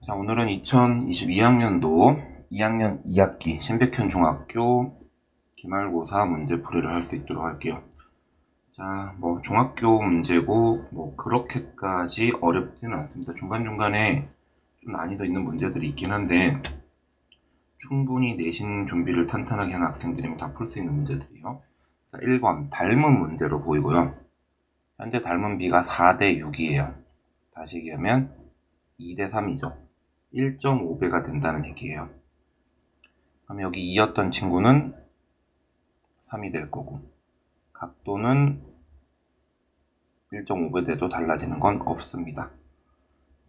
자, 오늘은 2022학년도 2학년 2학기 신백현 중학교 기말고사 문제풀이를 할 수 있도록 할게요. 자, 중학교 문제고 그렇게까지 어렵지는 않습니다. 중간중간에 좀 난이도 있는 문제들이 있긴 한데 충분히 내신 준비를 탄탄하게 한 학생들이면 다 풀 수 있는 문제들이에요. 자, 1번 닮은 문제로 보이고요. 현재 닮은 비가 4대 6이에요. 다시 얘기하면 2대 3이죠. 1.5배가 된다는 얘기예요. 그럼 여기 2였던 친구는 3이 될 거고, 각도는 1.5배 돼도 달라지는 건 없습니다.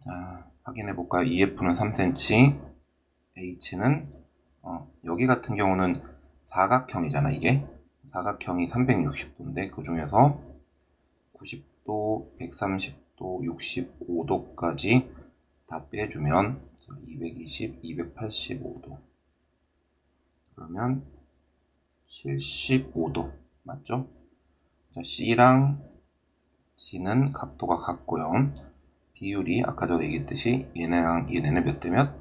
자, 확인해 볼까요? EF는 3cm, H는 여기 같은 경우는 사각형이잖아. 이게 사각형이 360도인데 그 중에서 90도, 130도, 65도까지 다 빼주면 220, 285도 그러면 75도 맞죠? 자, C랑 G는 각도가 같고요. 비율이 아까 전에 얘기했듯이 얘네랑 얘네는 몇 대 몇?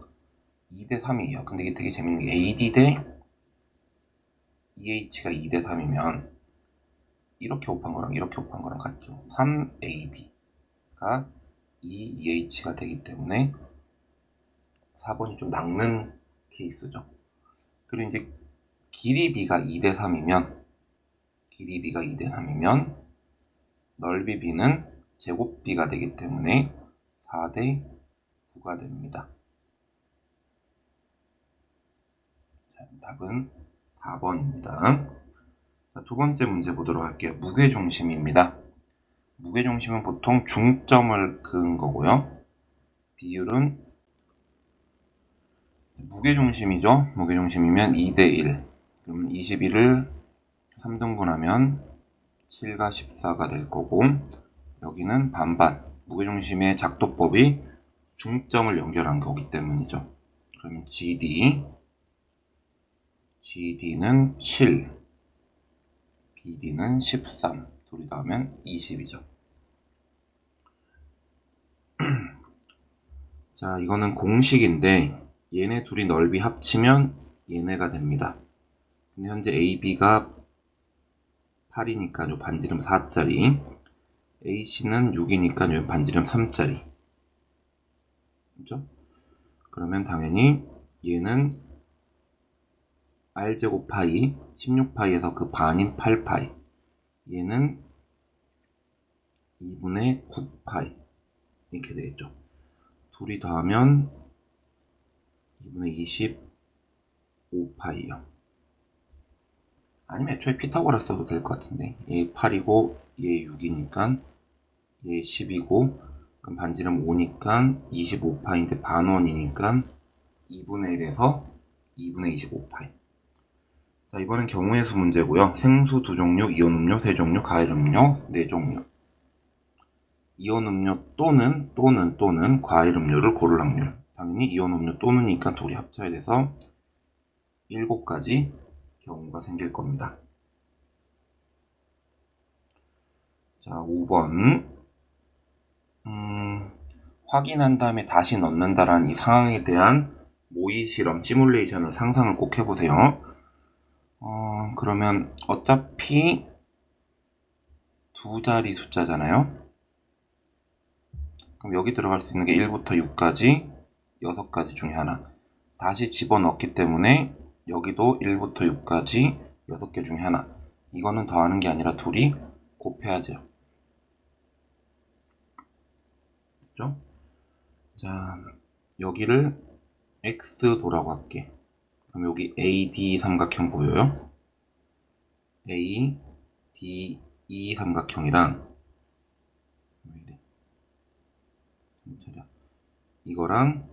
2대 3이에요. 근데 이게 되게 재밌는 게 AD 대 EH가 2대 3이면 이렇게 곱한 거랑 이렇게 곱한 거랑 같죠. 3AD가 2EH가 되기 때문에 4번이 좀 낚는 케이스죠. 그리고 이제 길이 B가 2대 3이면 넓이 B는 제곱 B가 되기 때문에 4대 9가 됩니다. 자, 답은 4번입니다. 자, 두 번째 문제 보도록 할게요. 무게중심입니다. 무게중심은 보통 중점을 그은 거고요. 비율은 무게중심이죠. 무게중심이면 2대1. 그럼 21을 3등분하면 7과 14가 될 거고, 여기는 반반. 무게중심의 작도법이 중점을 연결한 거기 때문이죠. 그러면 GD는 7, BD는 13. 둘이 더하면 20이죠. 자, 이거는 공식인데 얘네 둘이 넓이 합치면 얘네가 됩니다. 근데 현재 AB가 8이니까 요 반지름 4짜리, AC는 6이니까 요 반지름 3짜리. 그죠? 그러면 당연히 얘는 R제곱 파이, 16파이에서 그 반인 8파이. 얘는 2분의 9파이. 이렇게 되겠죠. 둘이 더하면 2분의 25파이요. 아니면 애초에 피타고라스 써도 될 것 같은데. 얘 8이고 얘 6이니까 얘 10이고 그럼 반지름 5니까 25파인데 반원이니까 2분의 1에서 2분의 25파이. 자, 이번엔 경우의 수 문제고요. 생수 2종류, 이온 음료 3종류, 과일 음료 4종류. 이온 음료 또는 과일 음료를 고를 확률. 당연히 이온 음료 또는이니까 둘이 합쳐야 돼서 7가지 경우가 생길 겁니다. 자, 5번. 확인한 다음에 다시 넣는다라는 이 상황에 대한 모의 실험, 시뮬레이션을 상상을 꼭 해보세요. 그러면 어차피 두 자리 숫자잖아요. 그럼 여기 들어갈 수 있는 게 1부터 6까지 6가지 중에 하나. 다시 집어넣기 때문에 여기도 1부터 6까지 6개 중에 하나. 이거는 더하는 게 아니라 둘이 곱해야죠. 그렇죠? 자, 여기를 X도라고 할게. 그럼 여기 AD 삼각형 보여요? ADE 삼각형이랑 이거랑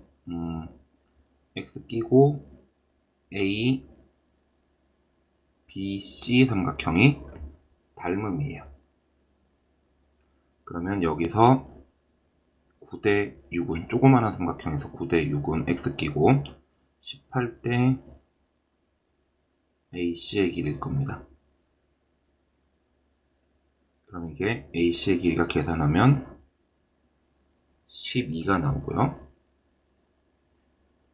X 끼고 ABC 삼각형이 닮음이에요. 그러면 여기서 9대 6은 조그마한 삼각형에서 9대 6은 X 끼고 18대 AC의 길일 겁니다. 그럼 이게 AC의 길이가 계산하면 12가 나오고요.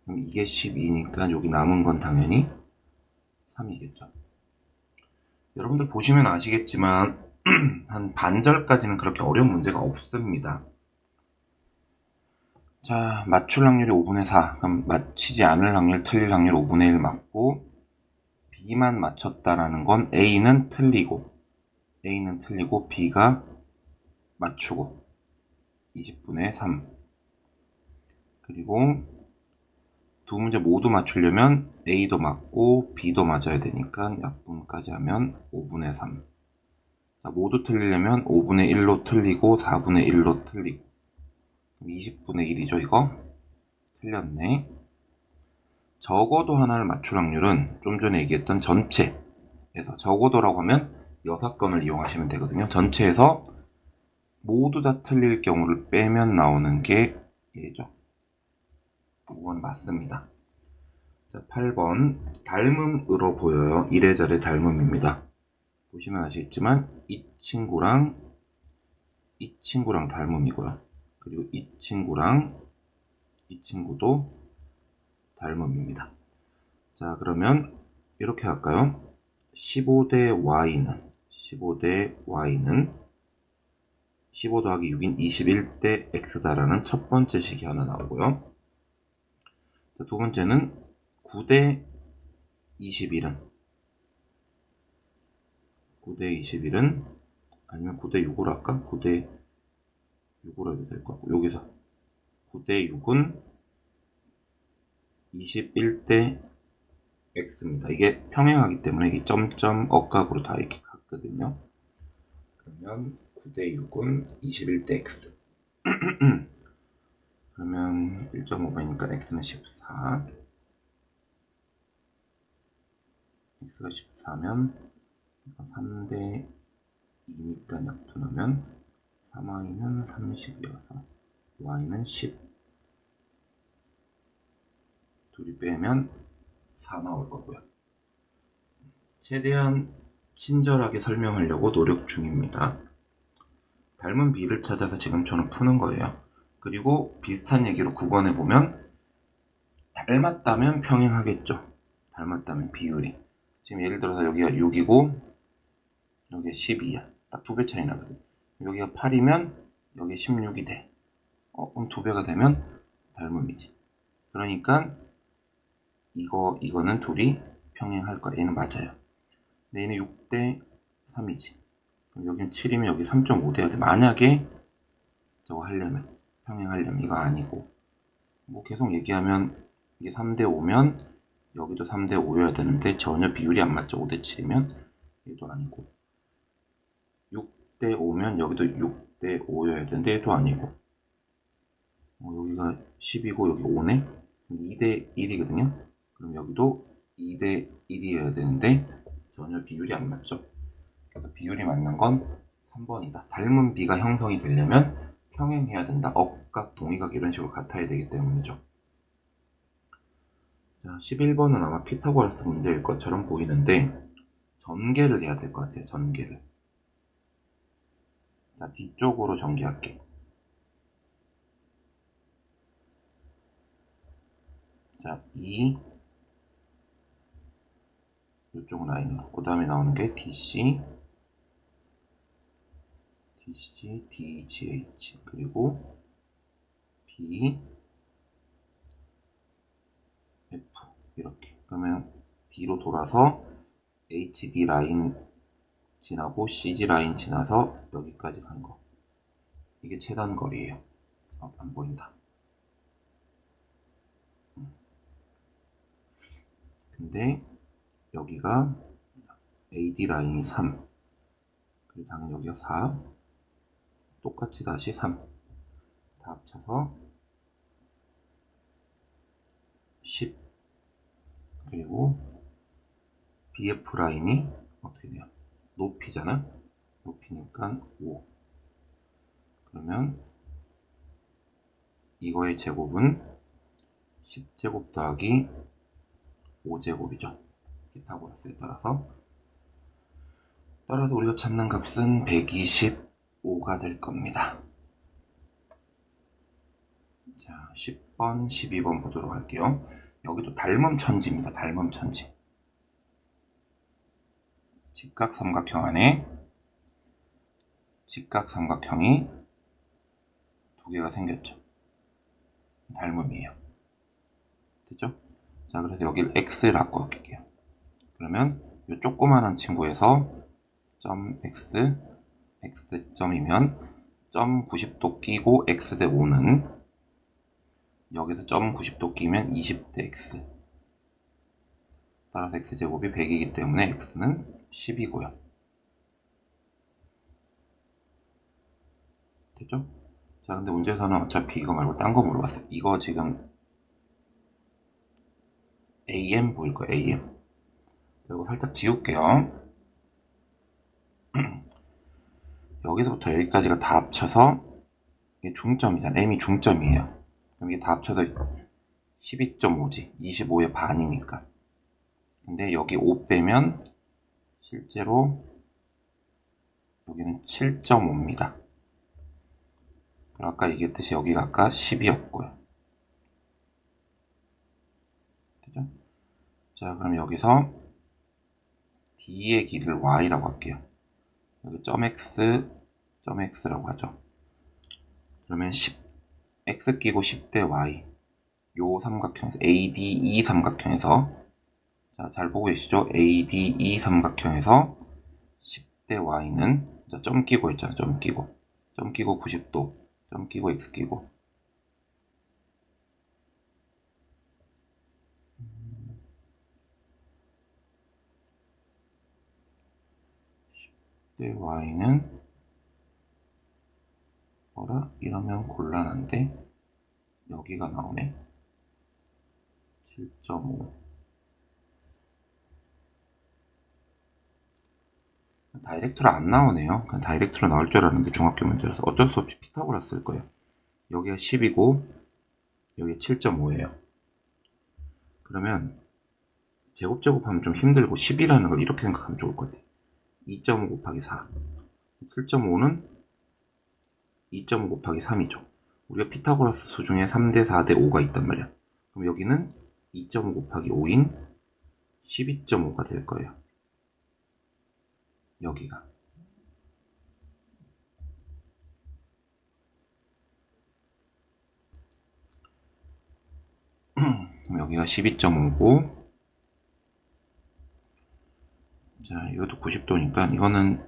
그럼 이게 12니까 여기 남은 건 당연히 3이겠죠. 여러분들 보시면 아시겠지만 한 반절까지는 그렇게 어려운 문제가 없습니다. 자, 맞출 확률이 5분의 4. 그럼 맞히지 않을 확률, 틀릴 확률 5분의 1 맞고 B만 맞췄다라는 건 A는 틀리고 B가 맞추고 20분의 3. 그리고 두 문제 모두 맞추려면 A도 맞고 B도 맞아야 되니까 약분까지 하면 5분의 3. 자, 모두 틀리려면 5분의 1로 틀리고 4분의 1로 틀리고 20분의 1이죠. 이거 틀렸네. 적어도 하나를 맞출 확률은 좀 전에 얘기했던 전체에서 적어도라고 하면 6건을 이용하시면 되거든요. 전체에서 모두 다 틀릴 경우를 빼면 나오는 게 얘죠. 5번 맞습니다. 자, 8번 닮음으로 보여요. 이래저래 닮음입니다. 보시면 아시겠지만 이 친구랑 닮음이고요. 그리고 이 친구랑 이 친구도 닮음입니다. 자, 그러면 이렇게 할까요? 15대 y는 15 더하기 6인 21대 x다라는 첫 번째 식이 하나 나오고요. 자, 두 번째는 9대 21은 아니면 9대 6으로 할까? 9대 6으로 해도 될 것 같고 여기서 9대 6은 21대 x입니다. 이게 평행하기 때문에 이게 점점 억각으로 다 이렇게 갔거든요. 그러면 9대 6은 21대 x. 그러면 1.5배니까 x는 14. x가 14면 3대 2니까 약분하면 3y는 30이어서 y는 10. 둘이 빼면 4 나올 거고요. 최대한 친절하게 설명하려고 노력 중입니다. 닮은 B를 찾아서 지금 저는 푸는 거예요. 그리고 비슷한 얘기로 9번에 보면 닮았다면 평행하겠죠. 닮았다면 비율이. 지금 예를 들어서 여기가 6이고 여기가 12야. 딱 2배 차이 나거든요. 여기가 8이면 여기 16이 돼. 그럼 2배가 되면 닮음이지. 그러니까 이거는 둘이 평행할 거야. 얘는 맞아요. 근데 얘는 6대 3이지. 그럼 여기는 7이면 여기 3.5 돼야 돼. 만약에 저거 하려면 평행하려면 이거 아니고 뭐 계속 얘기하면 이게 3대 5면 여기도 3대 5여야 되는데 전혀 비율이 안 맞죠. 5대 7이면 얘도 아니고 6대 5면 여기도 6대 5여야 되는데 얘도 아니고 여기가 10이고 여기 5네. 2대 1이거든요. 그럼 여기도 2대 1이어야 되는데 전혀 비율이 안 맞죠. 그래서 비율이 맞는 건 3번이다. 닮은 B가 형성이 되려면 평행해야 된다. 억각, 동의각 이런 식으로 같아야 되기 때문이죠. 자, 11번은 아마 피타고라스 문제일 것처럼 보이는데 전개를 해야 될 것 같아요. 전개를. 자, 뒤쪽으로 전개할게. 자, 이쪽 라인으로. 그 다음에 나오는 게 DC, DGH, 그리고 B, F 이렇게. 그러면 D로 돌아서 HD 라인 지나고 CG 라인 지나서 여기까지 간 거. 이게 최단 거리예요. 안 보인다. 근데 여기가 AD 라인이 3. 그리고 당연히 여기가 4. 똑같이 다시 3. 다 합쳐서 10. 그리고 BF 라인이 어떻게 돼요? 높이잖아? 높이니까 5. 그러면 이거의 제곱은 10제곱 더하기 5제곱이죠. 피타고라스에 따라서. 그 따라서 우리가 찾는 값은 125가 될 겁니다. 자, 10번, 12번 보도록 할게요. 여기도 닮음천지입니다. 닮음천지. 직각삼각형 안에 직각삼각형이 두 개가 생겼죠. 닮음이에요. 됐죠? 자, 그래서 여기를 x라고 할게요. 그러면 이 조그만한 친구에서 점 x, x점이면 점 90도 끼고 x 대 5는 여기서 점 90도 끼면 20 대 x. 따라서 x제곱이 100이기 때문에 x는 10이고요. 됐죠? 자, 근데 문제에서는 어차피 이거 말고 딴 거 물어봤어요. 이거 지금 AM 보일 거예요, AM. 그리고 살짝 지울게요. 여기서부터 여기까지가 다 합쳐서 이게 중점이잖아요. M이 중점이에요. 그럼 이게 다 합쳐서 12.5지. 25의 반이니까. 근데 여기 5 빼면 실제로 여기는 7.5입니다. 그럼 아까 얘기했듯이 여기가 아까 10이었고요. 되죠? 자, 그럼 여기서 D의 길이를 Y라고 할게요. 여기 점 X, 점 X라고 하죠. 그러면 10, X 끼고 10대 Y. 요 삼각형에서, ADE 삼각형에서, 자, 잘 보고 계시죠? ADE 삼각형에서 10대 Y는, 자, 점 끼고 있잖아, 점 끼고. 점 끼고 90도, 점 끼고 X 끼고. y는 뭐라? 이러면 곤란한데 여기가 나오네. 7.5. 다이렉트로 안 나오네요. 그냥 다이렉트로 나올 줄 알았는데 중학교 문제라서 어쩔 수 없이 피타고라스 쓸 거예요. 여기가 10이고 여기 7.5예요. 그러면 제곱하면 좀 힘들고 10이라는 걸 이렇게 생각하면 좋을 것 같아요. 2.5 곱하기 4. 7.5는 2.5 곱하기 3이죠. 우리가 피타고라스 수 중에 3대 4대 5가 있단 말이야. 그럼 여기는 2.5 곱하기 5인 12.5가 될 거예요. 여기가. 그럼 여기가 12.5고 자, 이것도 90도니까 이거는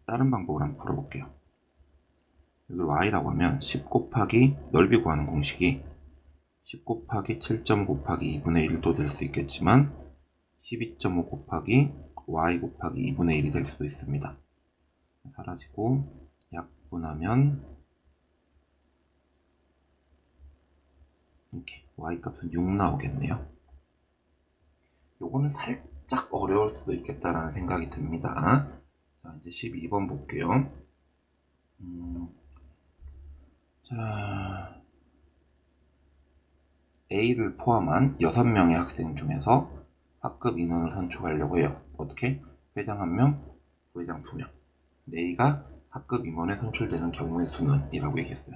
다른 방법으로 한번 풀어볼게요. 여기 y라고 하면 10 곱하기 넓이 구하는 공식이 10 곱하기 7.5 곱하기 2분의 1도 될 수 있겠지만 12.5 곱하기 y 곱하기 2분의 1이 될 수도 있습니다. 사라지고 약분하면 이렇게 y 값은 6 나오겠네요. 요거는 살짝 어려울 수도 있겠다라는 생각이 듭니다. 자, 이제 12번 볼게요. 자, A를 포함한 6명의 학생 중에서 학급 인원을 선출하려고 해요. 어떻게? 회장 1명, 부회장 2명. A가 학급 임원에 선출되는 경우의 수는 이라고 얘기했어요.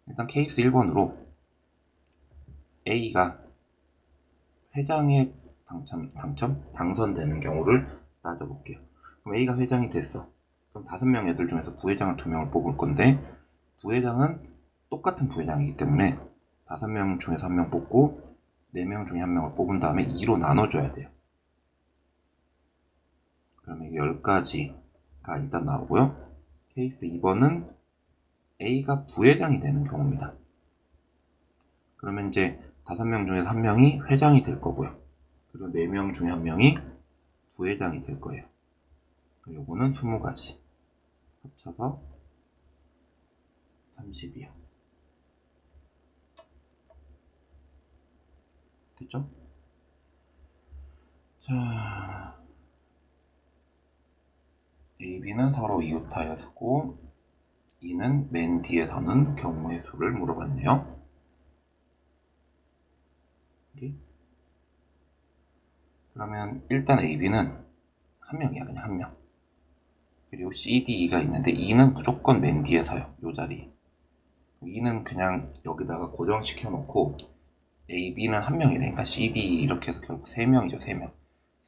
일단 케이스 1번으로 A가 회장에 당선되는 경우를 따져볼게요. 그럼 A가 회장이 됐어. 그럼 5명 애들 중에서 부회장을 2명을 뽑을 건데 부회장은 똑같은 부회장이기 때문에 5명 중에서 1명 뽑고 4명 중에 1명을 뽑은 다음에 2로 나눠줘야 돼요. 그러면 이게 10가지가 일단 나오고요. 케이스 2번은 A가 부회장이 되는 경우입니다. 그러면 이제 5명 중에서 1명이 회장이 될 거고요. 그리고 4명 중에 1명이 부회장이 될 거예요. 요거는 20가지 합쳐서 30이요. 됐죠? 자, A, B는 서로 이웃하였고 E는 맨 뒤에 서는 경우의 수를 물어봤네요. 그러면 일단 A, B는 한 명이야. 그냥 한 명. 그리고 CDE가 있는데 E는 무조건 맨 뒤에 서요. 요 자리. E는 그냥 여기다가 고정시켜 놓고 A, B는 한 명이래. 그러니까 CD 이렇게 해서 결국 3명이죠. 3명.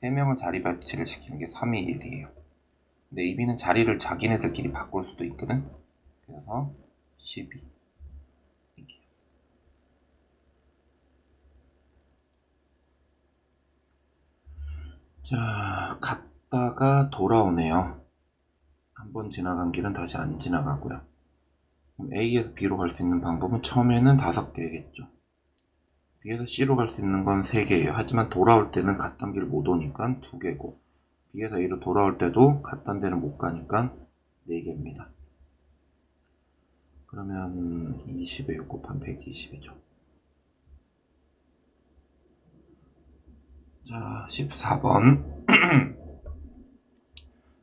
3명을 자리 배치를 시키는 게 321이에요. 근데 A, B는 자리를 자기네들끼리 바꿀 수도 있거든. 그래서 12. 자, 갔다가 돌아오네요. 한번 지나간 길은 다시 안 지나가고요. 그럼 A에서 B로 갈 수 있는 방법은 처음에는 5개겠죠. B에서 C로 갈 수 있는 건 3개예요. 하지만 돌아올 때는 갔던 길 못 오니까 2개고, B에서 A로 돌아올 때도 갔던 데는 못 가니까 4개입니다. 그러면 20에 6 곱하면 120이죠. 자, 14번.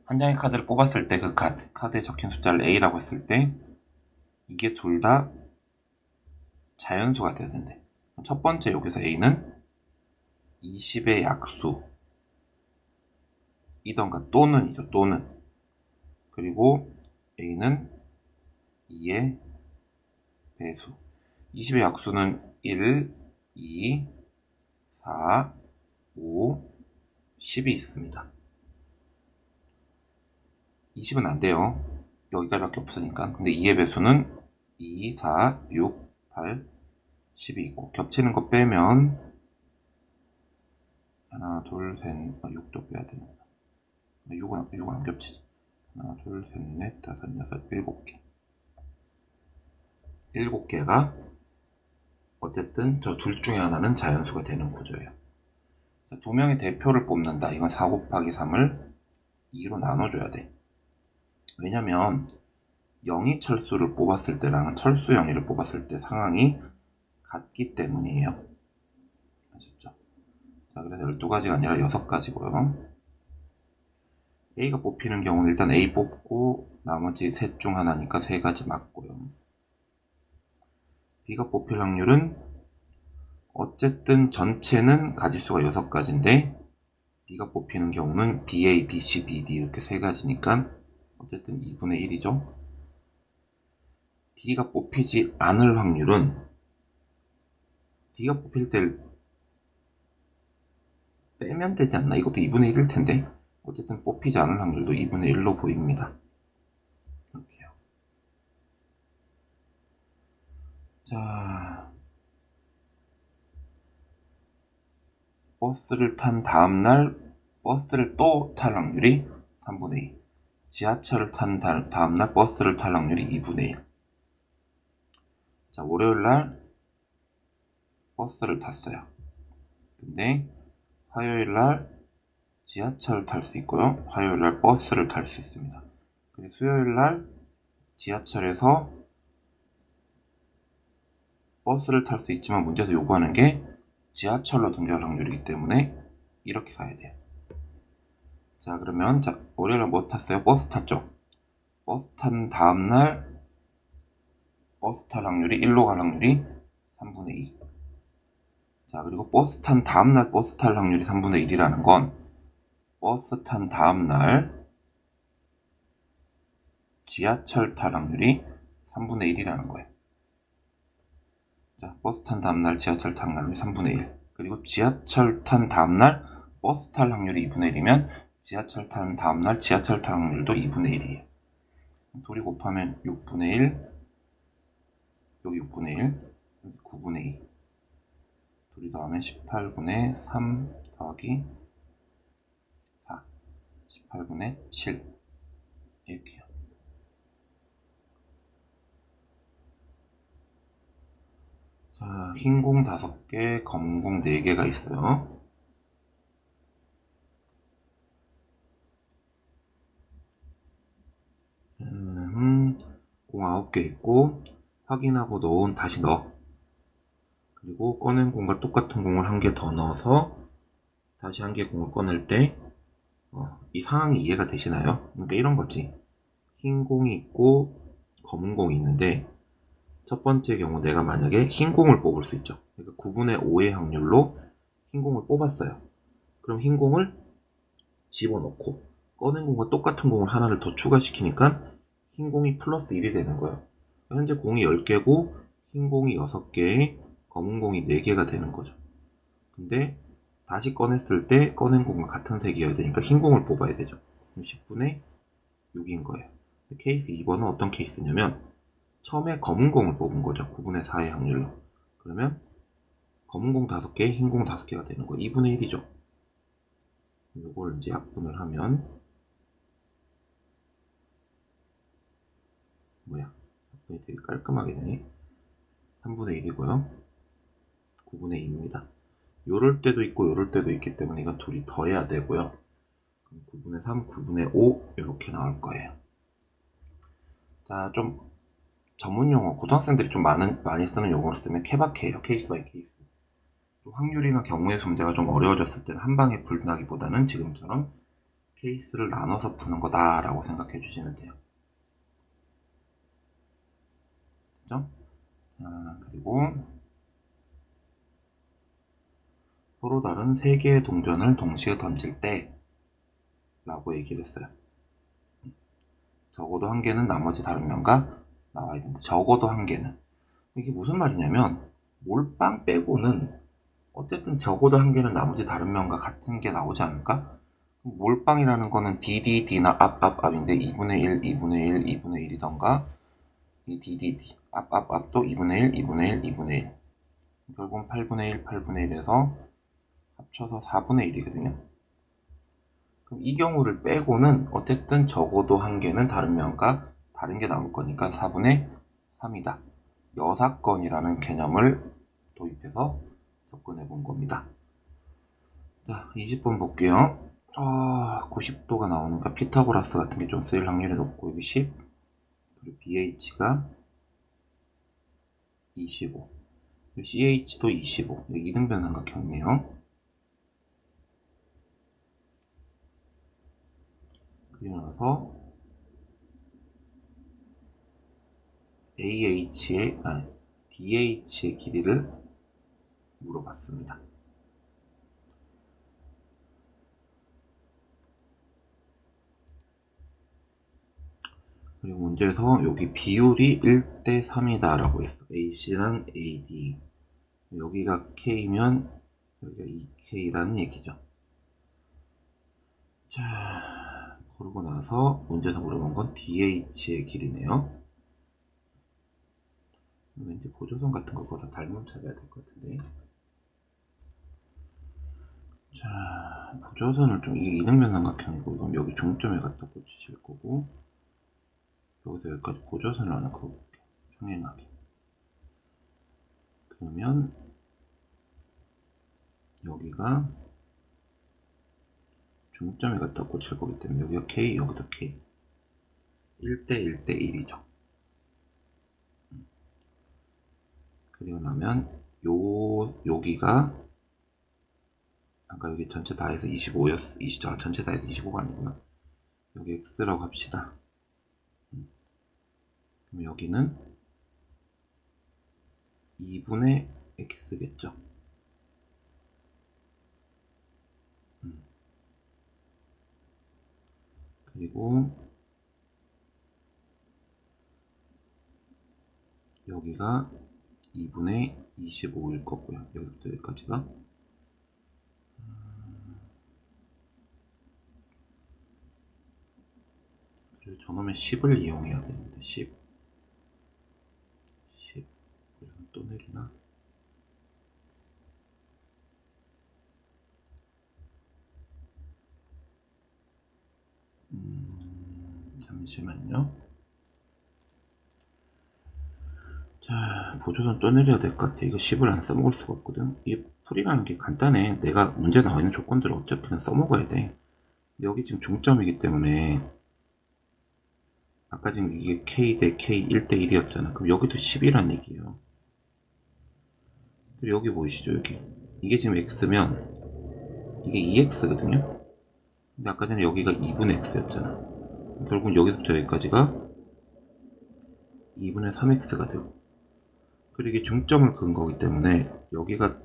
한 장의 카드를 뽑았을 때 그 카드에 적힌 숫자를 A라고 했을 때 이게 둘 다 자연수가 돼야 된대. 첫 번째 여기서 A는 20의 약수 이던가 또는이죠. 또는. 그리고 A는 2의 배수. 20의 약수는 1, 2, 4, 5, 10이 있습니다. 20은 안 돼요. 여기까지밖에 없으니까. 근데 2의 배수는 2, 4, 6, 8, 10이 있고, 겹치는 거 빼면 하나, 둘, 셋, 6도 빼야 됩니다. 6은 안 겹치지. 하나, 둘, 셋, 넷, 다섯, 여섯, 7개. 7개가 어쨌든 저 둘 중에 하나는 자연수가 되는 구조예요. 두 명의 대표를 뽑는다. 이건 4 곱하기 3을 2로 나눠줘야 돼. 왜냐면 영희 철수를 뽑았을 때랑 철수 영희를 뽑았을 때 상황이 같기 때문이에요. 아셨죠? 자, 그래서 12가지가 아니라 6가지고요. A가 뽑히는 경우는 일단 A 뽑고 나머지 셋 중 하나니까 3가지 맞고요. B가 뽑힐 확률은 어쨌든 전체는 가지수가 6가지인데 B가 뽑히는 경우는 BA, BC, BD 이렇게 3가지니까 어쨌든 2분의 1이죠. D가 뽑히지 않을 확률은 D가 뽑힐 때 빼면 되지 않나? 이것도 2분의 1일 텐데 어쨌든 뽑히지 않을 확률도 2분의 1로 보입니다. 이렇게요. 자, 버스를 탄 다음날 버스를 또 탈 확률이 3분의 2. 지하철을 탄 다음날 버스를 탈 확률이 2분의 1. 자, 월요일날 버스를 탔어요. 근데 화요일날 지하철을 탈 수 있고요. 화요일날 버스를 탈 수 있습니다. 그리고 수요일날 지하철에서 버스를 탈 수 있지만 문제에서 요구하는 게 지하철로 등교할 확률이기 때문에 이렇게 가야 돼요. 자, 그러면 자, 월요일날 뭐 탔어요? 버스 탔죠. 버스 탄 다음날 버스 탈 확률이 1로 갈 확률이 3분의 2. 자, 그리고 버스 탄 다음날 버스 탈 확률이 3분의 1이라는 건 버스 탄 다음날 지하철 탈 확률이 3분의 1이라는 거예요. 자, 버스 탄 다음날 지하철 탈 확률이 3분의 1. 그리고 지하철 탄 다음날 버스 탈 확률이 2분의 1이면 지하철 탄 다음날 지하철 탈 확률도 2분의 1이에요. 둘이 곱하면 6분의 1, 여기 6분의 1, 여기 9분의 2. 둘이 더하면 18분의 3 더하기 4, 18분의 7. 이렇게요. 자, 흰 공 5개, 검은 공 4개가 있어요. 공 9개 있고 확인하고 넣은 다시 넣어. 그리고 꺼낸 공과 똑같은 공을 한 개 더 넣어서 다시 한 개 공을 꺼낼 때 이 상황이 이해가 되시나요? 그러니까 이런 거지. 흰 공이 있고 검은 공이 있는데 첫 번째 경우 내가 만약에 흰 공을 뽑을 수 있죠. 그러니까 9분의 5의 확률로 흰 공을 뽑았어요. 그럼 흰 공을 집어넣고 꺼낸 공과 똑같은 공을 하나를 더 추가시키니까 흰 공이 플러스 1이 되는 거예요. 현재 공이 10개고 흰 공이 6개, 검은 공이 4개가 되는 거죠. 근데 다시 꺼냈을 때 꺼낸 공과 같은 색이어야 되니까 흰 공을 뽑아야 되죠. 10분의 6인 거예요. 케이스 2번은 어떤 케이스냐면 처음에 검은 공을 뽑은 거죠. 9분의 4의 확률로. 그러면 검은 공 5개, 흰 공 5개가 되는 거예요. 2분의 1이죠. 이걸 이제 약분을 하면 약분이 되게 깔끔하게 되네. 3분의 1이고요. 9분의 2입니다. 요럴 때도 있고 요럴 때도 있기 때문에 이건 둘이 더해야 되고요. 9분의 3, 9분의 5 이렇게 나올 거예요. 자, 좀 전문 용어, 고등학생들이 좀 많이 쓰는 용어로 쓰면 케바케예요. 케이스 바이 케이스. 확률이나 경우의 수 문제가 좀 어려워졌을 때는 한 방에 풀다기보다는 지금처럼 케이스를 나눠서 푸는 거다라고 생각해 주시면 돼요. 그죠? 그리고 서로 다른 3개의 동전을 동시에 던질 때 라고 얘기를 했어요. 적어도 한 개는 나머지 다른 면과 나와야 된다. 적어도 한 개는. 이게 무슨 말이냐면 몰빵 빼고는 어쨌든 적어도 한 개는 나머지 다른 면과 같은 게 나오지 않을까? 몰빵이라는 거는 DDD나 앞인데 2분의 1, 2분의 1, 2분의 1이던가 이 DDD, 앞도 2분의 1, 2분의 1, 2분의 1 결국은 8분의 1, 8분의 1에서 합쳐서 4분의 1이거든요. 그럼 이 경우를 빼고는 어쨌든 적어도 한 개는 다른 면과 다른 게 나올 거니까 4분의 3이다. 여사건이라는 개념을 도입해서 접근해 본 겁니다. 자, 20번 볼게요. 90도가 나오니까 피타고라스 같은 게 좀 쓰일 확률이 높고 여기 10 그리고 BH가 25 CH도 25 이등변 삼각형이네요. 그리고 나서 DH의 길이를 물어봤습니다. 그리고 문제에서 여기 비율이 1대 3이다 라고 했어. AC랑 AD. 여기가 K면 여기가 2K라는 얘기죠. 자, 그러고 나서 문제에서 물어본 건 DH의 길이네요. 왠지 보조선 같은 거 거기서 닮음 찾아야 될 것 같은데. 자, 보조선을 좀, 이게 이등변 삼각형이고, 그럼 여기 중점에 갖다 꽂으실 거고, 여기서 여기까지 보조선을 하나 그어볼게요. 평행하게. 그러면, 여기가 중점에 갖다 꽂힐 거기 때문에, 여기가 K, 여기도 K. 1대 1대 1이죠. 그리고 나면, 여기가, 아까 여기 전체 다 해서 25였어. 전체 다 해서 25가 아니구나. 여기 X라고 합시다. 그럼 여기는 2분의 X겠죠. 그리고 여기가 2분의 25일 거고요. 여기부터 여기까지가 그리고 저놈의 10을 이용해야 되는데 10 그리고 또 내리나? 잠시만요. 자, 보조선 또 내려야 될 것 같아. 이거 10을 안 써먹을 수가 없거든. 이 풀이라는 게 간단해. 내가 문제 나와 있는 조건들을 어차피 써먹어야 돼. 여기 지금 중점이기 때문에 아까 지금 이게 K 대 K 1대 1이었잖아. 그럼 여기도 10이란 얘기예요. 그리고 여기 보이시죠? 여기. 이게 지금 X면 이게 2X거든요. 근데 아까 전에 여기가 2분의 X였잖아. 결국 여기서부터 여기까지가 2분의 3X가 되고 그리고 이게 중점을 그은 거기 때문에 여기가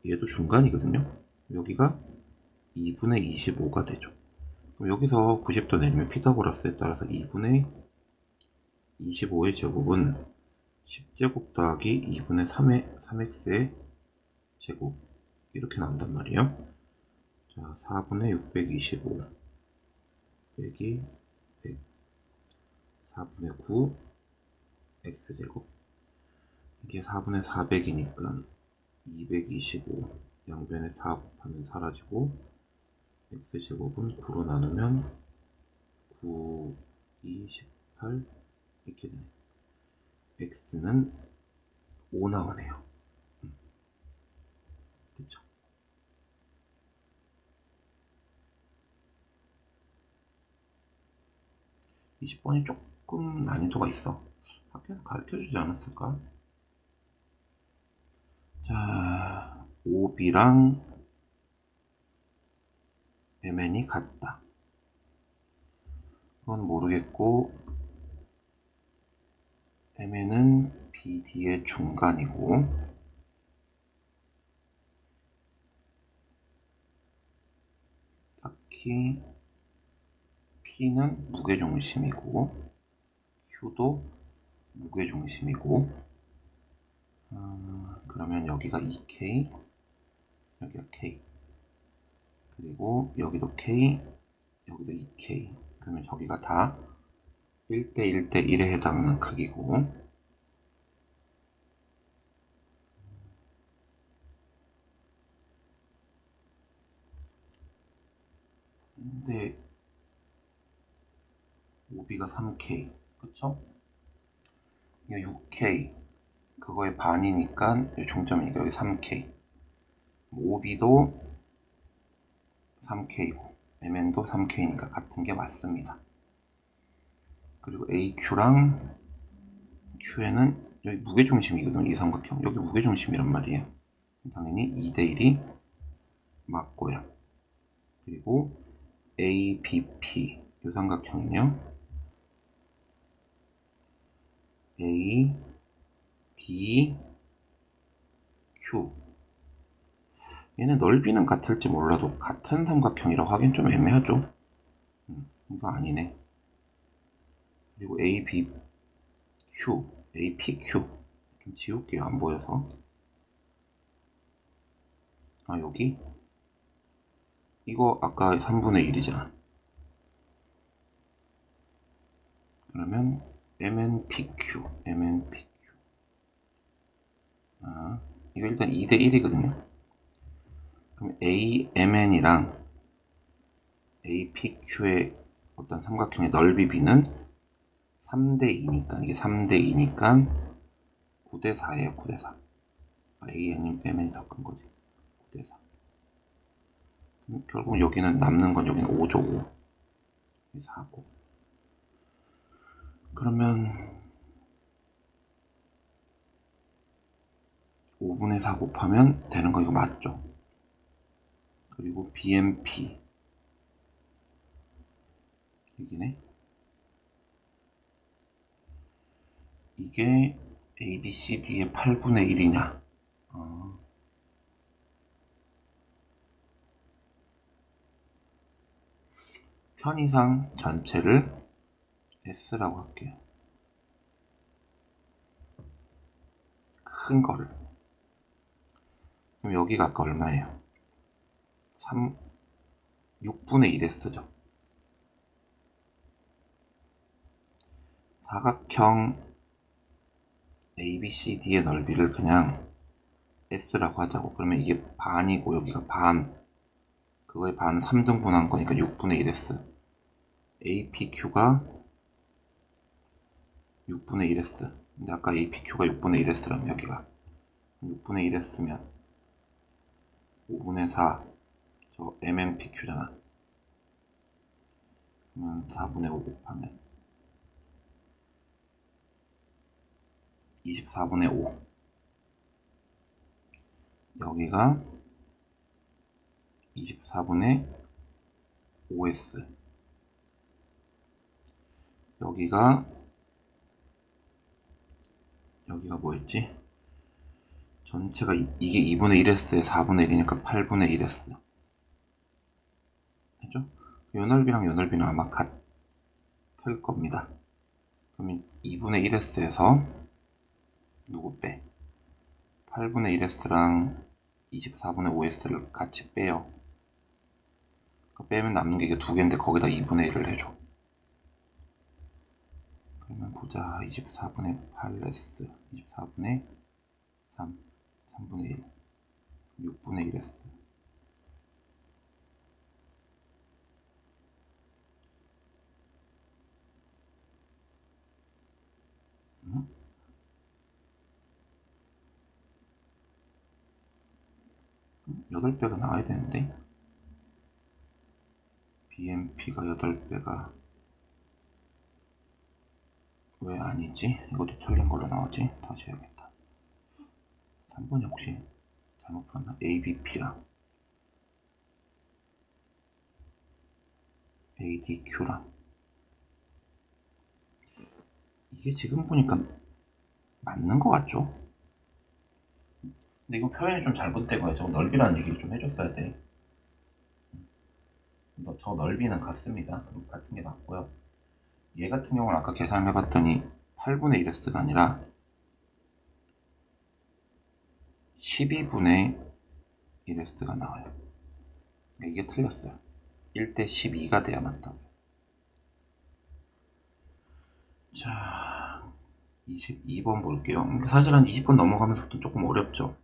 얘도 중간이거든요. 여기가 2분의 25가 되죠. 그럼 여기서 90도 내리면 피타고라스에 따라서 2분의 25의 제곱은 10제곱 더하기 2분의 3x의 제곱 이렇게 나온단 말이에요. 자, 4분의 625 빼기 100 4분의 9 x제곱 이게 4분의 400이니까 225 양변에 4 곱하면 사라지고 x제곱은 9로 나누면 9, 2, 18 이렇게 되네. x는 5 나오네요. 그쵸? 이 20번이 조금 난이도가 있어. 학교에서 가르쳐주지 않았을까? 자, OB랑 MN이 같다. 그건 모르겠고 MN은 BD의 중간이고 딱히 P는 무게중심이고 Q도 무게중심이고 그러면 여기가 2K 여기가 K 그리고 여기도 K 여기도 2K 그러면 저기가 다 1대 1대 1에 해당하는 크기고 근데 OB가 3K 그쵸? 이거 6K 그거의 반이니까 중점이니까 여기 3K OB도 3K고 MN도 3K니까 같은 게 맞습니다. 그리고 AQ랑 QN은 여기 무게중심이거든요. 이 삼각형 여기 무게중심이란 말이에요. 당연히 2대1이 맞고요. 그리고 ABP 이 삼각형은요 A, D, Q 얘네 넓이는 같을지 몰라도 같은 삼각형이라고 하긴 좀 애매하죠. 이거 아니네. 그리고 ABQ, APQ 좀 지울게요. 안 보여서. 아 여기? 이거 아까 3분의 1이잖아. 그러면 MNPQ, MNPQ. 아, 이거 일단 2대 1이거든요. 그럼 AMN이랑 APQ의 어떤 삼각형의 넓이 B는 3대 2니까 이게 3대 2니까 9대 4예요. 9대 4. AN이 MN이 더 큰 거지. 9대 4. 결국 여기는 남는 건 여기는 5죠. 5. 4고. 그러면 5분의 4 곱하면 되는 거 이거 맞죠? 그리고 BMP 이기네. 이게 ABCD의 8분의 1이냐? 편의상 전체를 S라고 할게요. 큰 거를. 그럼 여기가 아까 얼마예요? 6분의 1S죠. 사각형 ABCD의 넓이를 그냥 S라고 하자고. 그러면 이게 반이고 여기가 반. 그거의 반 3등분한 거니까 6분의 1S. APQ가 6분의 1S. 근데 아까 APQ가 6분의 1S라면 여기가 6분의 1S면 5분의 4. 저 MNPQ잖아. 그러면 4분의 5 곱하면 24분의 5. 여기가 24분의 5S. 여기가 뭐였지? 전체가 이게 2분의 1S에 4분의 1이니까 8분의 1S. 됐죠? 요 넓이랑 요 넓이는 아마 같을 겁니다. 그러면 2분의 1s에서 누구 빼? 8분의 1s랑 24분의 5s를 같이 빼요. 빼면 남는 게 이게 두 개인데 거기다 2분의 1을 해줘. 그러면 보자. 24분의 8s, 24분의 3, 3분의 1, 6분의 1s. 응? 8배가 나와야 되는데 BMP가 8배가 왜 아니지? 이것도 틀린 걸로 나오지? 다시 해야겠다. 3번이 혹시 잘못 풀었나? ABP랑 ADQ랑 이게 지금 보니까 맞는 것 같죠? 근데 이거 표현이 좀 잘못된 거예요. 저 넓이라는 얘기를 좀 해줬어야 돼. 저 넓이는 같습니다. 같은 게 맞고요. 얘 같은 경우는 아까 계산을 해봤더니 8분의 1s가 아니라 12분의 1s가 나와요. 이게 틀렸어요. 1대 12가 돼야 맞다고요. 자, 22번 볼게요. 사실 한 20번 넘어가면서부터 조금 어렵죠.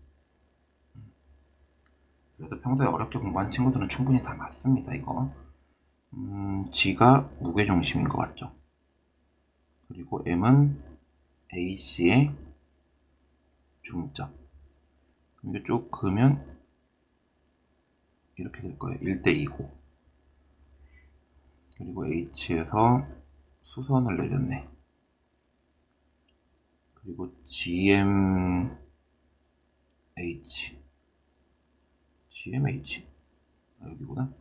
그래도 평소에 어렵게 공부한 친구들은 충분히 다 맞습니다, 이거. G가 무게중심인 것 같죠. 그리고 M은 AC의 중점. 이게 쭉 그으면 이렇게 될 거예요. 1대 2고. 그리고 H에서 수선을 내렸네. 그리고 GMH. 여기구나.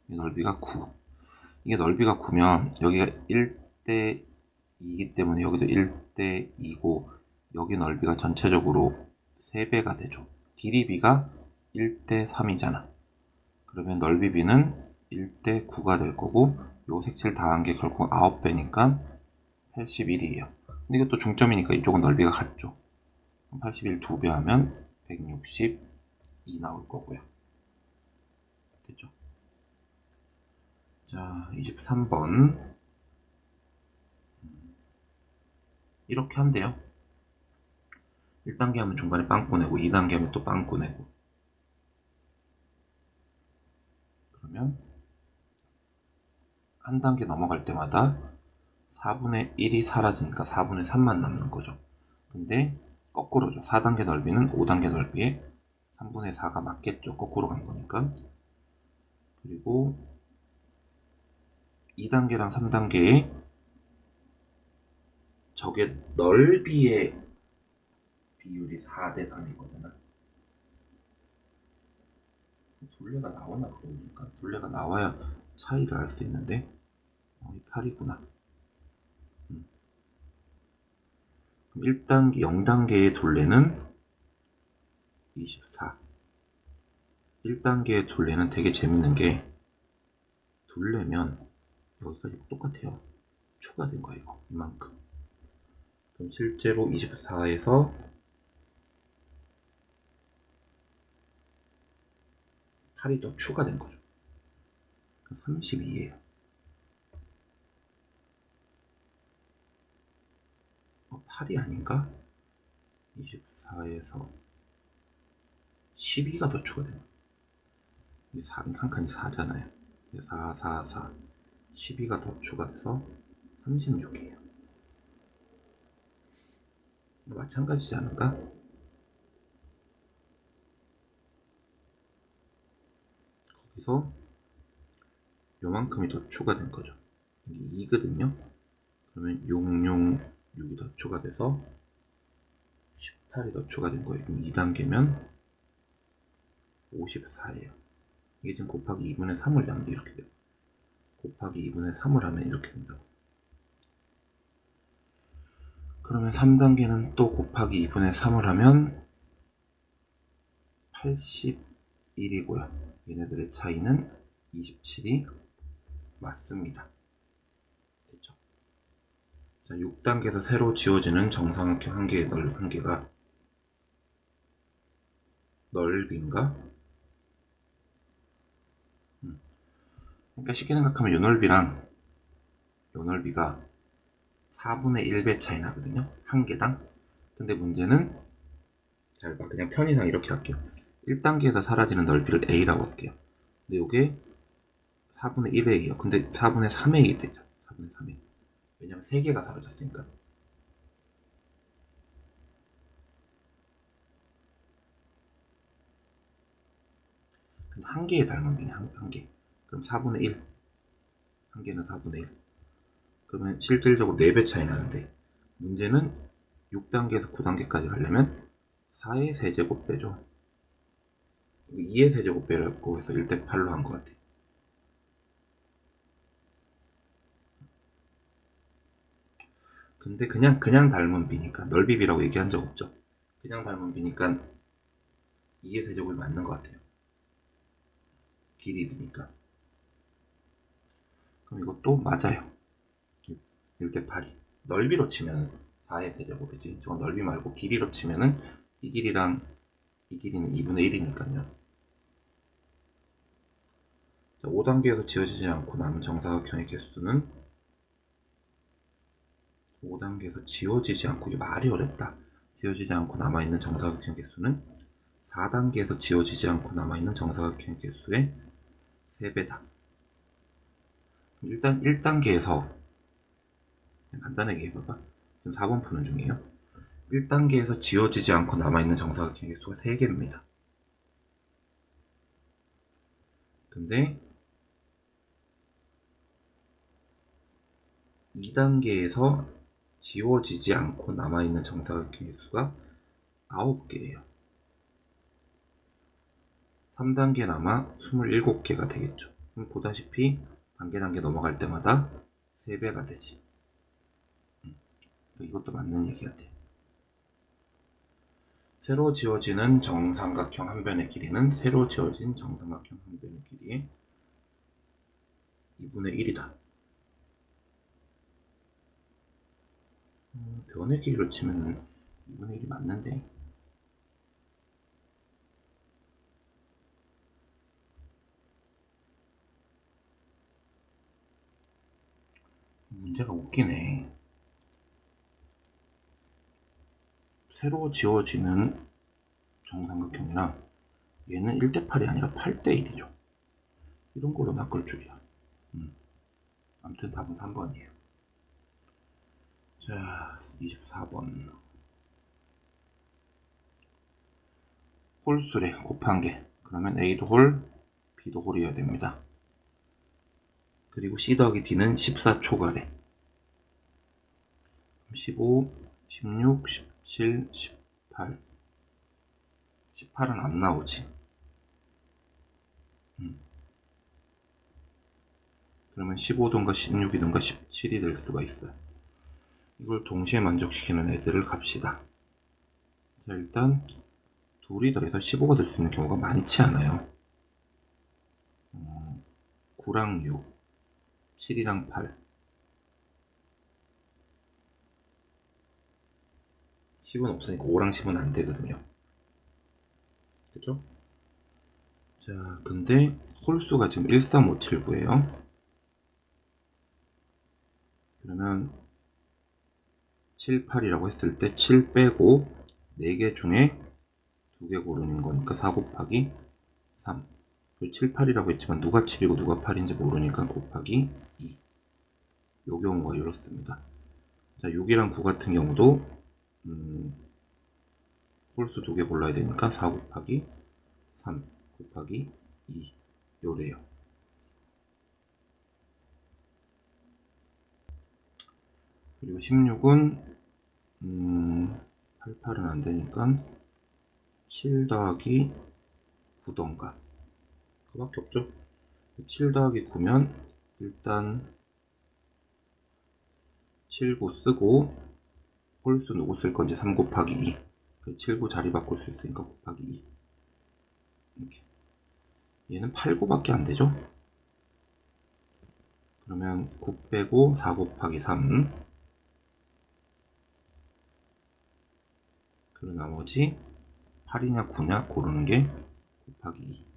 이 넓이가 9. 이게 넓이가 9면 여기가 1대 2이기 때문에 여기도 1대 2고 여기 넓이가 전체적으로 3배가 되죠. 길이 B가 1대 3이잖아. 그러면 넓이 B는 1대 9가 될 거고 요 색칠 다 한 게 결국 9배니까 81이에요. 근데 이것도 중점이니까 이쪽은 넓이가 같죠. 81 2배 하면 162 나올 거고요. 됐죠? 자, 23번. 이렇게 한대요. 1단계 하면 중간에 빵꾸 내고 2단계 하면 또 빵꾸 내고. 그러면 한 단계 넘어갈 때마다 4분의 1이 사라지니까 4분의 3만 남는 거죠. 근데 거꾸로죠. 4단계 넓이는 5단계 넓이에 3분의 4가 맞겠죠. 거꾸로 간 거니까. 그리고 2단계랑 3단계에 저게 넓이의 비율이 4대 3이거잖아. 둘레가 나오나 그러니까 둘레가 나와야 차이를 알 수 있는데 이 8이구나. 그럼 1단계, 0단계의 둘레는 24. 1단계의 둘레는 되게 재밌는 게 둘레면 여기까지 똑같아요. 추가된 거예요. 이거. 이만큼. 그럼 실제로 24에서 8이 더 추가된 거죠. 32예요. 8이 아닌가? 24에서 12가 더 추가된 거예요. 이 4, 한 칸이 4잖아요. 4, 4, 4. 12가 더 추가돼서 36이에요. 마찬가지지 않을까? 거기서 요만큼이 더 추가된 거죠. 이게 2거든요. 그러면 666이 더 추가돼서 18이 더 추가된 거예요. 그럼 2단계면 54예요. 이게 지금 곱하기 2분의 3을 하면 이렇게 돼요. 곱하기 2분의 3을 하면 이렇게 된다고. 그러면 3단계는 또 곱하기 2분의 3을 하면 81이고요. 얘네들의 차이는 27이 맞습니다. 됐죠? 자, 6단계에서 새로 지워지는 정삼각형 한 개의 한계가 넓이인가? 그러니까 쉽게 생각하면 요 넓이랑 요 넓이가 4분의 1배 차이 나거든요. 한 개당. 근데 문제는 잘 봐. 그냥 편의상 이렇게 할게요. 1단계에서 사라지는 넓이를 A라고 할게요. 근데 이게 4분의 1A예요. 근데 4분의 3A 되죠. 4분의 3A. 왜냐면 3개가 사라졌으니까. 근데 한 개의 닮은 비네. 한 개. 그럼 4분의 1. 한 개는 4분의 1. 그러면 실질적으로 4배 차이 나는데 문제는 6단계에서 9단계까지 가려면 4의 세제곱 빼죠. 2의 세제곱 빼라고 해서 1대 8로 한 것 같아요. 근데 그냥 닮은 비니까 넓이 비라고 얘기한 적 없죠. 그냥 닮은 비니까 2의 세제곱이 맞는 것 같아요. 길이 비니까. 그럼 이것도 맞아요. 1대 8이. 넓이로 치면 4의 세제곱이지. 저건 넓이 말고 길이로 치면은 이 길이랑 이 길이는 2분의 1이니까요. 자, 5단계에서 지워지지 않고 남은 정사각형의 개수는 5단계에서 지워지지 않고, 이게 말이 어렵다. 지워지지 않고 남아있는 정사각형 개수는 4단계에서 지워지지 않고 남아있는 정사각형 개수의 3배다. 일단 1단계에서 간단하게 해봐봐. 지금 4번 푸는 중이에요. 1단계에서 지워지지 않고 남아있는 정사각형 개수가 3개입니다. 근데 2단계에서 지워지지 않고 남아있는 정사각형 개수가 9개예요. 3단계 남아 27개가 되겠죠. 그럼 보다시피 단계 넘어갈 때마다 3배가 되지. 이것도 맞는 얘기 같아. 새로 지워지는 정삼각형 한 변의 길이는 새로 지워진 정삼각형 한 변의 길이의 2분의 1이다. 변의 길이로 치면 2분의 1이 맞는데. 문제가 웃기네. 새로 지워지는 정삼각형이랑 얘는 1대 8이 아니라 8대 1이죠. 이런 걸로 낚을 줄이야. 아무튼 답은 3번이에요. 자, 24번. 홀수래, 곱한 개. 그러면 A도 홀, B도 홀이어야 됩니다. 그리고 C 더하기 D는 14초가래. 15, 16, 17, 18. 18은 안 나오지. 그러면 15든가 16이든가 17이 될 수가 있어요. 이걸 동시에 만족시키는 애들을 갑시다. 자, 일단 둘이 더해서 15가 될 수 있는 경우가 많지 않아요. 9랑 6, 7이랑 8. 10은 없으니까 5랑 10은 안 되거든요. 그죠? 자, 근데 홀수가 지금 13579예요. 그러면 7, 8이라고 했을 때 7 빼고 4개 중에 2개 고르는 거니까 4 곱하기 3. 7, 8이라고 했지만 누가 7이고 누가 8인지 모르니까 곱하기 2. 요 경우가 이렇습니다. 자, 6이랑 9 같은 경우도 홀수 2개 골라야 되니까 4 곱하기 3 곱하기 2 요래요. 그리고 16은 88은 안 되니까 7 더하기 9던가 그밖에 없죠. 7 더하기 9면 일단 7, 9 쓰고 홀수 누구 쓸 건지 3 곱하기 2. 7, 9 자리 바꿀 수 있으니까 곱하기 2. 이렇게. 얘는 8, 9밖에 안 되죠. 그러면 9 빼고 4 곱하기 3. 그리고 나머지 8이냐 9냐 고르는 게 곱하기 2.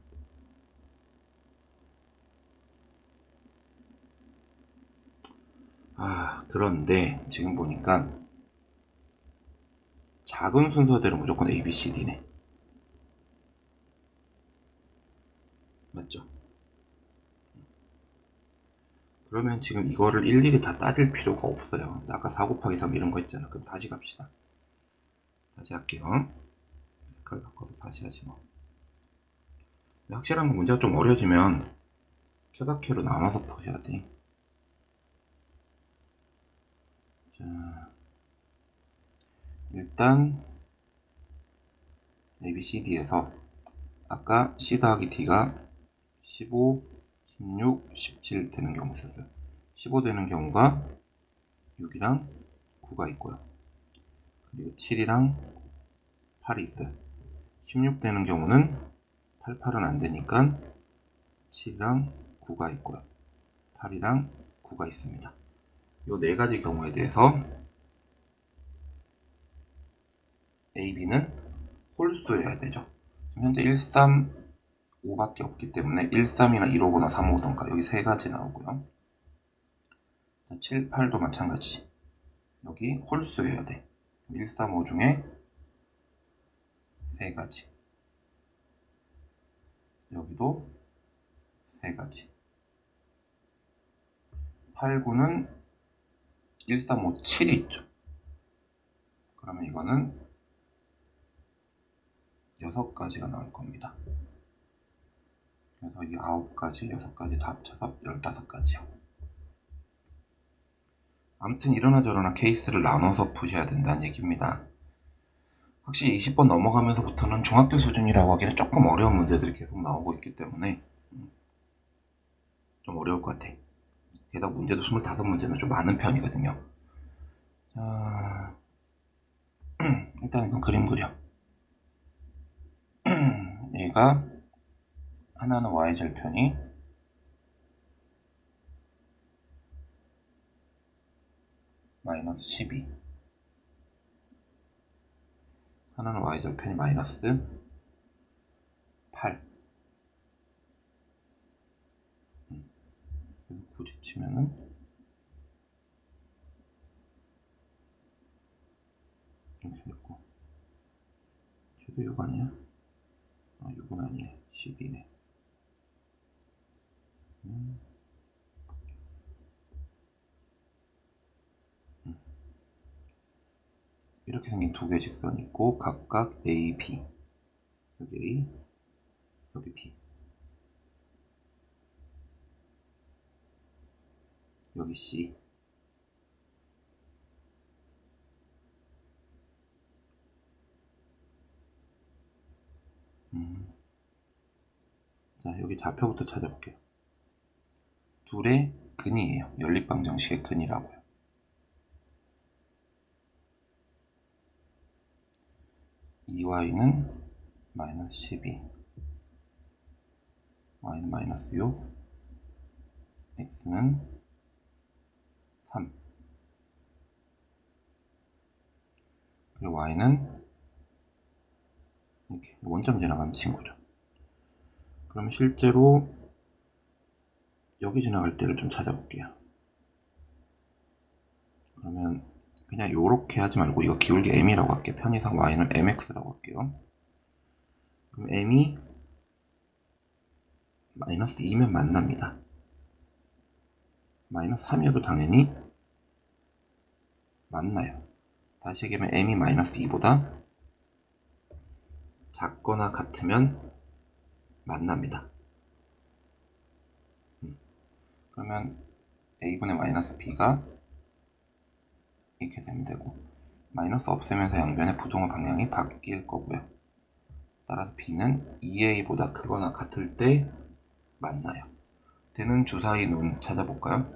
그런데 지금 보니까 작은 순서대로 무조건 A, B, C, D네. 맞죠? 그러면 지금 이거를 일일이 다 따질 필요가 없어요. 아까 4 곱하기 3 이런 거 있잖아. 그럼 다시 갑시다. 다시 할게요. 색깔 바꿔서 다시 하지 뭐. 확실한 건 문제가 좀 어려지면 쾌각회로 나눠서 푸셔야 돼. 자, 일단 ABCD에서 아까 C 더하기 D가 15, 16, 17 되는 경우 있었어요. 15 되는 경우가 6이랑 9가 있고요. 그리고 7이랑 8이 있어요. 16 되는 경우는 8, 8은 안 되니까 7이랑 9가 있고요. 8이랑 9가 있습니다. 이 네 가지 경우에 대해서 A, B는 홀수여야 되죠. 현재 1, 3, 5밖에 없기 때문에 1, 3이나 1, 5거나 3, 5던가 여기 세 가지 나오고요. 7, 8도 마찬가지. 여기 홀수여야 돼. 1, 3, 5 중에 세 가지. 여기도 세 가지. 8, 9는 1, 3, 5, 7이 있죠. 그러면 이거는 6가지가 나올 겁니다. 그래서 이 9가지, 6가지 다 합쳐서 15가지요. 아무튼 이러나 저러나 케이스를 나눠서 푸셔야 된다는 얘기입니다. 확실히 20번 넘어가면서부터는 중학교 수준이라고 하기는 조금 어려운 문제들이 계속 나오고 있기 때문에 좀 어려울 것 같아. 게다가 문제도 25문제면 좀 많은 편이거든요. 자, 일단 이건 그림 그려. 얘가 하나는 y절편이 마이너스 12, 하나는 y절편이 마이너스 8. 굳이 치면은 이렇게 됐고, 쟤도 6 아니야? 6은 아니네. 12네. 이렇게 생긴 두 개의 직선이 있고 각각 A, B. 여기 A, 여기 B. 여기 C. 자, 여기 좌표부터 찾아볼게요. 둘의 근이에요. 연립방정식의 근이라고요. EY는 마이너스 12, Y는 마이너스 6, X는 3, 그리고 Y는 이렇게 원점 지나가는 친구죠. 그럼 실제로 여기 지나갈 때를 좀 찾아볼게요. 그러면 그냥 요렇게 하지 말고 이거 기울기 m이라고 할게요. 편의상 y는 mx라고 할게요. 그럼 m이 마이너스 2면 만납니다. 마이너스 3이어도 당연히 만나요. 다시 얘기하면 m이 마이너스 2보다 작거나 같으면 만납니다. 그러면 a분의 마이너스 b가 이렇게 되면 되고, 마이너스 없애면서 양변의 부동의 방향이 바뀔 거고요. 따라서 b는 2a보다 크거나 같을 때 만나요. 되는 주사위 눈 찾아볼까요?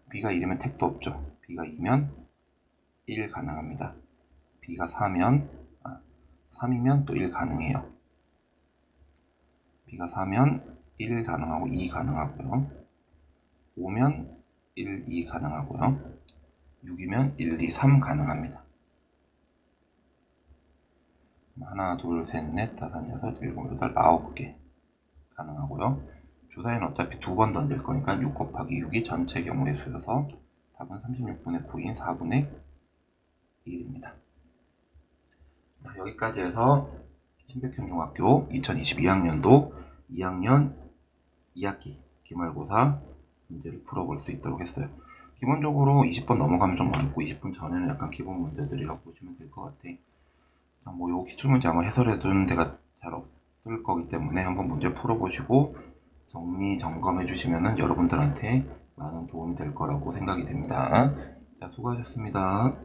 b가 1이면 택도 없죠. b가 2면 1 가능합니다. b가 3이면 또 1 가능해요. b가 4면 1 가능하고 2 가능하고요. 5면 1, 2 가능하고요. 6이면 1, 2, 3 가능합니다. 하나, 둘, 셋, 넷, 다섯, 여섯, 일곱, 여덟, 9개 가능하고요. 주사위는 어차피 두 번 던질 거니까 6 곱하기 6이 전체 경우의 수여서 답은 36분의 9인 4분의 1입니다. 여기까지 해서 신백현 중학교 2022학년도 2학년 2학기 기말고사 문제를 풀어볼 수 있도록 했어요. 기본적으로 20번 넘어가면 좀 어렵고 20분 전에는 약간 기본 문제들이라고 보시면 될 것 같아. 뭐 요 기출문제 아마 해설해둔 데가 잘 없을 거기 때문에 한번 문제 풀어보시고 정리 점검해 주시면은 여러분들한테 많은 도움이 될 거라고 생각이 됩니다. 자, 수고하셨습니다.